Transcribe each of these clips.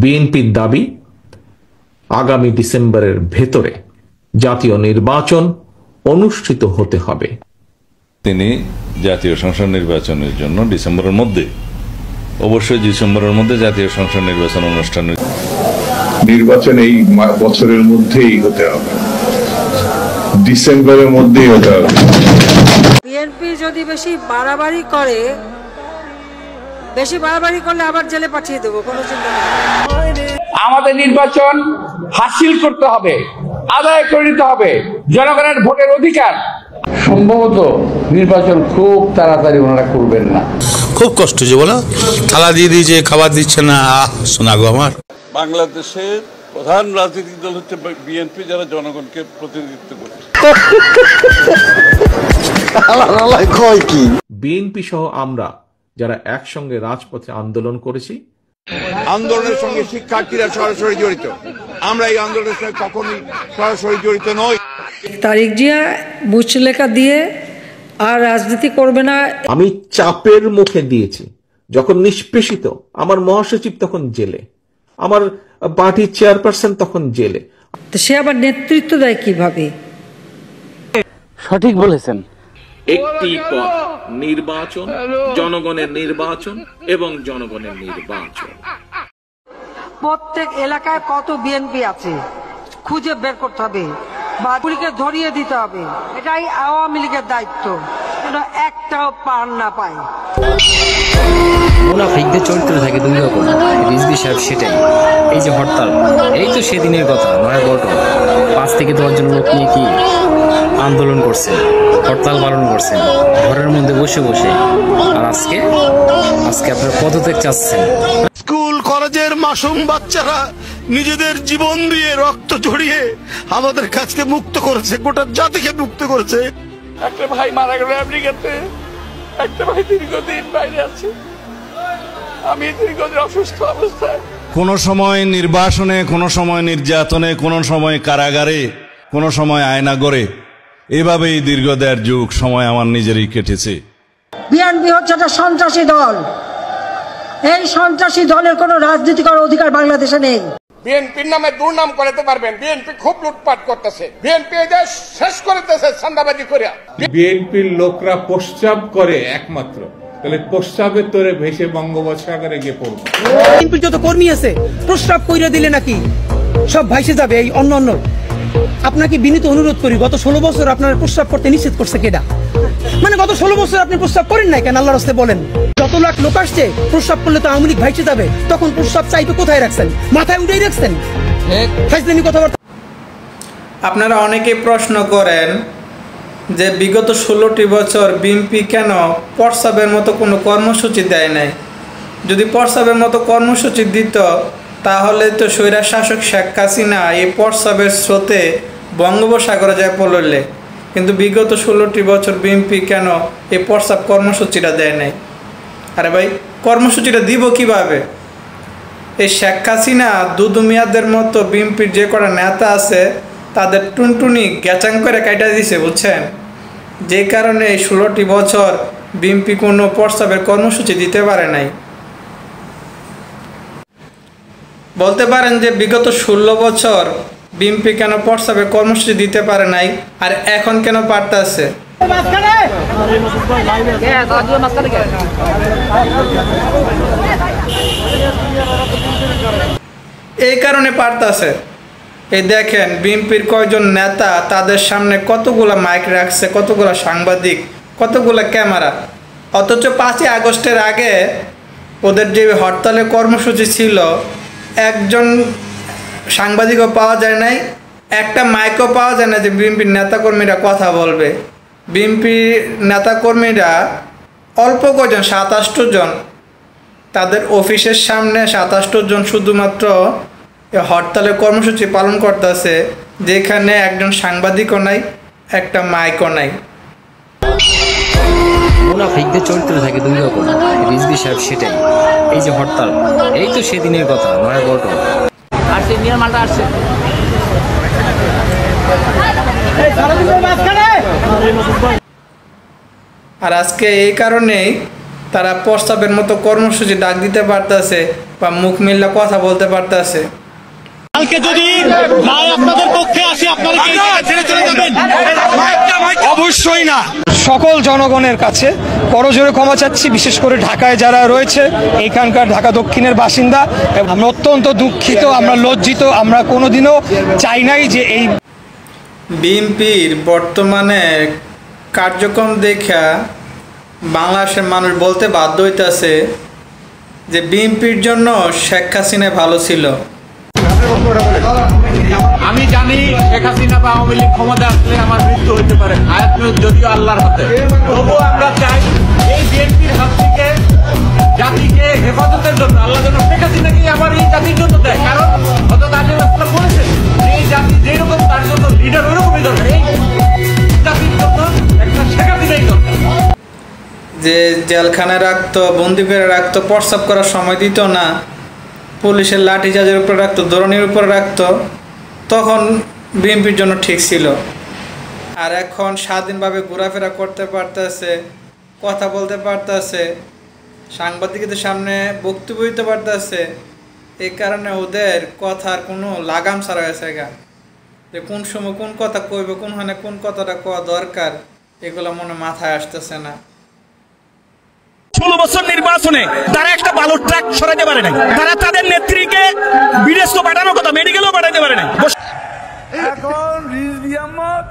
বিএনপির দাবি আগামী ডিসেম্বরের ভেতরে জাতীয় নির্বাচন অনুষ্ঠিত হতে হবে। তিনি জাতীয় সংসদ নির্বাচনের জন্য ডিসেম্বরের মধ্যে, অবশ্যই ডিসেম্বরের মধ্যে জাতীয় সংসদ নির্বাচন অনুষ্ঠান এই বছরের মধ্যেই হতে হবে, ডিসেম্বরের মধ্যেই হতে হবে। বিএনপি যদি বেশি বাড়াবাড়ি করলে আবার জেলে পাঠিয়ে দেবো, কোনো চিন্তা নেই। আমাদের নির্বাচন হাসিল করতে হবে, আদায় করে নিতে হবে জনগণের ভোটের অধিকার। সম্ভবত নির্বাচন খুব তাড়াতাড়ি ওনারা করবেন না। খুব কষ্ট যে বলো, থালা দিয়ে দিয়েছে, খাবার দিচ্ছে না। শোনা গো আমার। বাংলাদেশের প্রধান রাজনৈতিক দল হচ্ছে বিএনপি, যারা জনগণকে প্রতিনিধিত্ব করছে। বিএনপি সহ আমরা যারা একসঙ্গে রাজপথে আন্দোলন করেছি, আন্দোলনের সঙ্গে শিক্ষার্থীরা সরাসরি জড়িত, আমরা এই আন্দোলনের সঙ্গে কখনোই সরাসরি জড়িত নই। তারিখ জিয়া মুচলেখা দিয়ে আর রাজনীতি করবে না। আমি চাপের মুখে দিয়েছি। যখন নিষ্পেষিত, আমার মহাসচিব তখন জেলে, আমার পার্টির চেয়ারপারসন তখন জেলে। সে আবার নেতৃত্ব দেয় কিভাবে? সঠিক বলেছেন। একটি পথ, নির্বাচন, জনগণের নির্বাচন এবং জনগণের নির্বাচন। প্রত্যেক এলাকায় কত বিএনপি আছে খুঁজে বের করতে হবে বা পুলিশকে ধরিয়ে দিতে হবে। এটাই আওয়ামী লীগের দায়িত্ব, একটাও পার না পায়। মুনাফিকদের চরিত্র থাকে দুই রকম, রিজভী সাহেব সেটাই। এই যে হরতাল, এই তো সেদিনের কথা, নয় বটো 5 থেকে 10 জন লোক নিয়ে কি আন্দোলন করছেন, হরতাল পালন করছেন ঘরের মধ্যে বসে বসে। আর আজকে আপনারা পদত্যাগ চাচ্ছেন। স্কুল কলেজের মাসুম বাচ্চারা নিজেদের জীবন দিয়ে রক্ত ঝরিয়ে আমাদের কাছকে মুক্ত করেছে, গোটা জাতিকে মুক্ত করেছে। একটা ভাই মারা গেল আমেরিকাতে, একটা ভাই দীর্ঘদিন বাইরে আছে, আমি দীর্ঘদিন অসুস্থ অবস্থায়। কোন সময় নির্বাসনে, কোন সময় নির্যাতনে, কোন সময় কারাগারে, কোন সময় আয়নাগরে, এভাবেই দীর্ঘ 1.5 যুগ সময় আমার নিজেরই কেটেছে। বিএনপি হচ্ছে একটা সন্ত্রাসী দল। এই সন্ত্রাসী দলের কোনো রাজনীতি করার অধিকার বাংলাদেশে নেই। বিএনপির নামে দুর্নাম করাতে পারবেন। বিএনপি খুব লুটপাট করতেছে, বিএনপি দেশ শেষ করতেছে চাঁদাবাজি করে। বিএনপির লোকরা প্রস্রাব করে একমাত্র, তাহলে প্রস্রাবের তোরে ভেসে বঙ্গোপসাগরে গিয়ে পড়বে। বিএনপির যত কর্মী আছে প্রস্রাব কইরা দিলে নাকি সব ভাইসে যাবে এই অন্য। আপনাকে বিনীত অনুরোধ করি, গত 16 বছর আপনার প্রস্রাব করতে নিষেধ করছে কেডা? মানে গত 16 বছর আপনি প্রস্রাব করেন নাই কেন? আল্লাহর রাস্তায় বলেন। যত লাখ লোক আসছে প্রস্রাব করলে তো আওয়ামী লীগ ভাইসে যাবে, তখন প্রস্রাব চাইতে কোথায় রাখছেন? মাথায় উঠেই রাখছেন। কথাবার্তা। আপনারা অনেকে প্রশ্ন করেন যে বিগত 16টি বছর বিএনপি কেন প্রস্রাবের মতো কোনো কর্মসূচি দেয় নাই। যদি প্রস্রাবের মতো কর্মসূচি দিত তাহলে তো স্বৈরার শাসক শেখ হাসিনা এই প্রস্রাবের স্রোতে বঙ্গোপসাগরে যায় পড়লে। কিন্তু বিগত 16টি বছর বিএনপি কেন এই প্রস্রাব কর্মসূচিটা দেয় নাই? আরে ভাই, কর্মসূচিটা দিব কিভাবে? এই শেখ হাসিনা, দুদু মিয়াদের মতো বিএনপির যে কটা নেতা আছে তাদের টুনটুনি গ্যাচাং করে কাটা দিছে, বুঝছেন? যে কারণে এই 16টি বছর বিএনপি কোনো প্রস্তাবের কর্মসূচি দিতে পারে নাই। বলতে পারেন যে বিগত 16 বছর বিএনপি কেন প্রস্তাবের কর্মসূচি দিতে পারে নাই আর এখন কেন পারতেছে? এই কারণে পারতেছে। এই দেখেন বিএনপির কয়জন নেতা, তাদের সামনে কতগুলা মাইক রাখছে, কতগুলা সাংবাদিক, কতগুলা ক্যামেরা। অথচ 5ই আগস্টের আগে ওদের যে হরতালের কর্মসূচি ছিল, একজন সাংবাদিকও পাওয়া যায় নাই, একটা মাইকও পাওয়া যায় না যে বিএনপির নেতাকর্মীরা কথা বলবে। বিএনপির নেতাকর্মীরা অল্প কজন, 27 জন, তাদের অফিসের সামনে 27 জন শুধুমাত্র হরতালের কর্মসূচি পালন করতেছে, যেখানে একজন সাংবাদিকও নাই, একটা মাইকও নাই। মুনাফিকদের চরিত্র থাকে দুই রকম, রিজভী সাহেব সেটাই। এই যে হরতাল, এই তো সেদিনের কথা, নয় বটো। আসছে নিয়ে মালটা আসছে। আর আজকে এই কারণেই তারা প্রস্তাবের মতো কর্মসূচি ডাক দিতে পারতেছে বা মুখ মিল্লা কথা বলতে পারতেছে। কালকে যদি রায় আপনাদের পক্ষে আসে আপনারা কি ছেড়ে চলে যাবেন? অবশ্যই না। সকল জনগণের কাছে করজোরে ক্ষমা চাচ্ছি, বিশেষ করে ঢাকায় যারা রয়েছে, এইখানকার ঢাকা দক্ষিণের বাসিন্দা। আমরা অত্যন্ত দুঃখিত, আমরা লজ্জিত, আমরা কোনোদিনও চাই নাই যে এই বিএনপির বর্তমানে কার্যক্রম দেখা বাংলাদেশের মানুষ বলতে বাধ্য হইতেছে যে বিএনপির জন্য শেখ হাসিনা ভালো ছিল। আমি জানি শেখ হাসিনা বা আওয়ামী লীগ ক্ষমতা আসলে আমার মৃত্যু হতে পারে, আয়াত যদিও আল্লাহর হাতে, তবুও আমরা চাই এই বিএনপির হাত থেকে জাতিকে হেফাজতের জন্য আল্লাহ যেন শেখ হাসিনাকে আমার এই জাতির জন্য দেয়। কারণ হযরত আলী রাসূল বলেছেন এই জাতি যেরকম তার জন্য লিডার ওরকমই দরকার, এই জাতির জন্য একটা শেখ হাসিনাই দরকার। যে জেলখানায় রাখতো, বন্দি করে রাখতো, প্রস্রাব করার সময় দিত না, পুলিশের লাঠিচার্জের উপরে রাখতো, দরনির উপরে রাখতো, তখন বিএনপির জন্য ঠিক ছিল। আর এখন স্বাধীনভাবে ঘোরাফেরা করতে পারতেছে, কথা বলতে পারতেছে, সাংবাদিকদের সামনে বক্তব্য দিতে পারতেছে, এই কারণে ওদের কথার কোনো লাগাম ছাড়া হয়েছে গা, যে কোন সময় কোন কথা কইবে, কোনখানে কোন কথাটা কওয়া দরকার, এগুলো মনে মাথায় আসতেছে না। 16 বছর নির্বাচনে তারা একটা ভালো ট্রাক সরাতে পারে নাই, তারা তাদের নেত্রীকে বিদেশ তো পাঠানোর কথা, মেডিকেলও পাঠাতে পারে নাই। এখন রিজভী আহমদ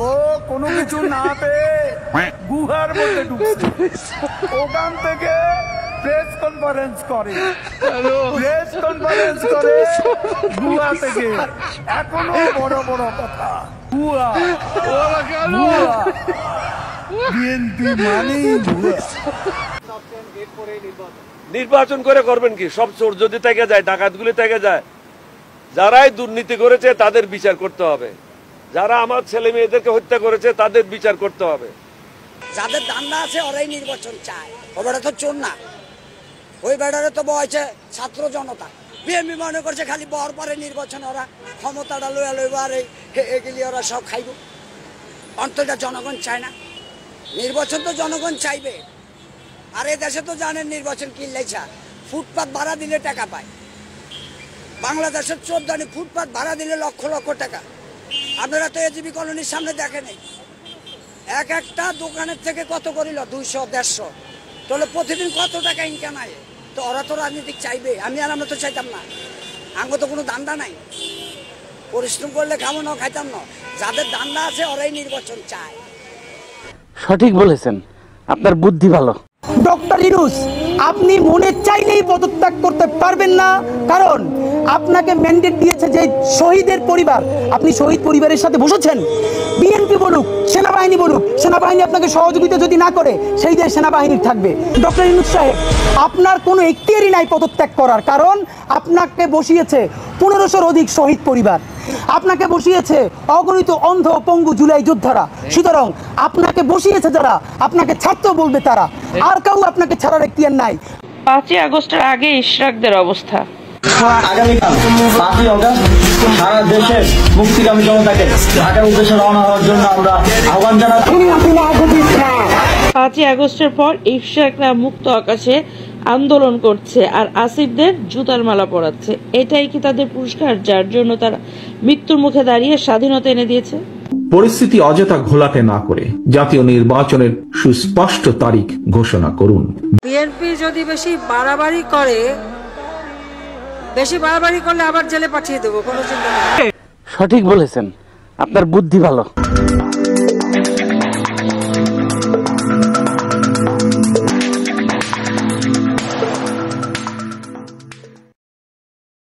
ও কোনো কিছু না পেয়ে গুহার মধ্যে ঢুকছে, ওখান থেকে প্রেস কনফারেন্স করে গুহা থেকে। এখনো বড় বড় কথা, গুহা বিএনপি মানেই গুহা। নির্বাচন করে করবেন কি? সব চোর যদি থেকে যায়, ডাকাতগুলি থেকে যায়, যারাই দুর্নীতি করেছে তাদের বিচার করতে হবে, যারা আমার ছেলে মেয়েদেরকে হত্যা করেছে তাদের বিচার করতে হবে। যাদের দান্ডা আছে ওরাই নির্বাচন চায়, ও বেড়া তো চোর না, ওই বেড়ারে তো বয়ছে ছাত্র জনতা। বিএনপি মনে করছে খালি বর পরে নির্বাচন ওরা ক্ষমতাটা লইয়া লইব আর এগুলি ওরা সব খাইব। অন্তটা জনগণ চায় না, নির্বাচন তো জনগণ চাইবে। আর এই দেশে তো জানেন নির্বাচন কিনলেইছা, ফুটপাত ভাড়া দিলে টাকা পায়। বাংলাদেশের 14 ফুটপাত ভাড়া দিলে লক্ষ লক্ষ টাকা। আপনারা তো এজিবি কলোনির সামনে দেখেন, এক একটা দোকানের থেকে কত করিল 200-150, তাহলে প্রতিদিন কত টাকা ইনকাম হয়। তো ওরা তো রাজনীতিক চাইবে, আমরা তো চাইতাম না, আঙ্গ তো কোনো দান্দা নাই, পরিশ্রম করলে খাবো না, খাইতাম না। যাদের দান্দা আছে ওরাই নির্বাচন চায়। সঠিক বলেছেন, আপনার বুদ্ধি ভালো। ডক্টর ইউনূস, আপনি মনে চাইলেই পদত্যাগ করতে পারবেন না, কারণ আপনাকে ম্যান্ডেট দিয়েছে যে শহীদের পরিবার, আপনি শহীদ পরিবারের সাথে বসেছেন। বিএনপি বলুক, সেনাবাহিনী বলুক, সেনাবাহিনী আপনাকে সহযোগিতা যদি না করে সেই দেশ সেনাবাহিনীর থাকবে। ডক্টর ইউনূস সাহেব, আপনার কোনো এখতিয়ারই নাই পদত্যাগ করার, কারণ আপনাকে বসিয়েছে 1500-র অধিক শহীদ পরিবার, আপনাকে বসিয়েছে অগণিত অন্ধ পঙ্গু জুলাই যোদ্ধারা। সুতরাং আপনাকে বসিয়েছে যারা, আপনাকে ছাড়তেও বলবে তারা, আর কেউ আপনাকে ছাড়ার এখতিয়ার নাই। 5ই আগস্টের আগে ইশরাকদের অবস্থা। আগামীকাল 5ই আগস্ট সারা দেশের মুক্তিকামী জনতাকে ঢাকার উদ্দেশ্যে রওনা হওয়ার জন্য আমরা আহ্বান জানাচ্ছি। 5ই আগস্টের পর ইশরাকরা মুক্ত আকাশে আন্দোলন করছে আর আসিফদের জুতার মালা পরাচ্ছে। এটাই কি তাদের পুরস্কার, যার জন্য তারা মৃত্যুর মুখে দাঁড়িয়ে স্বাধীনতা এনে দিয়েছে? পরিস্থিতি অযথা ঘোলাটে না করে জাতীয় নির্বাচনের সুস্পষ্ট তারিখ ঘোষণা করুন। বিএনপি যদি বেশি বাড়াবাড়ি করলে আবার জেলে পাঠিয়ে দেবো, কোনো চিন্তা নেই। সঠিক বলেছেন, আপনার বুদ্ধি ভালো।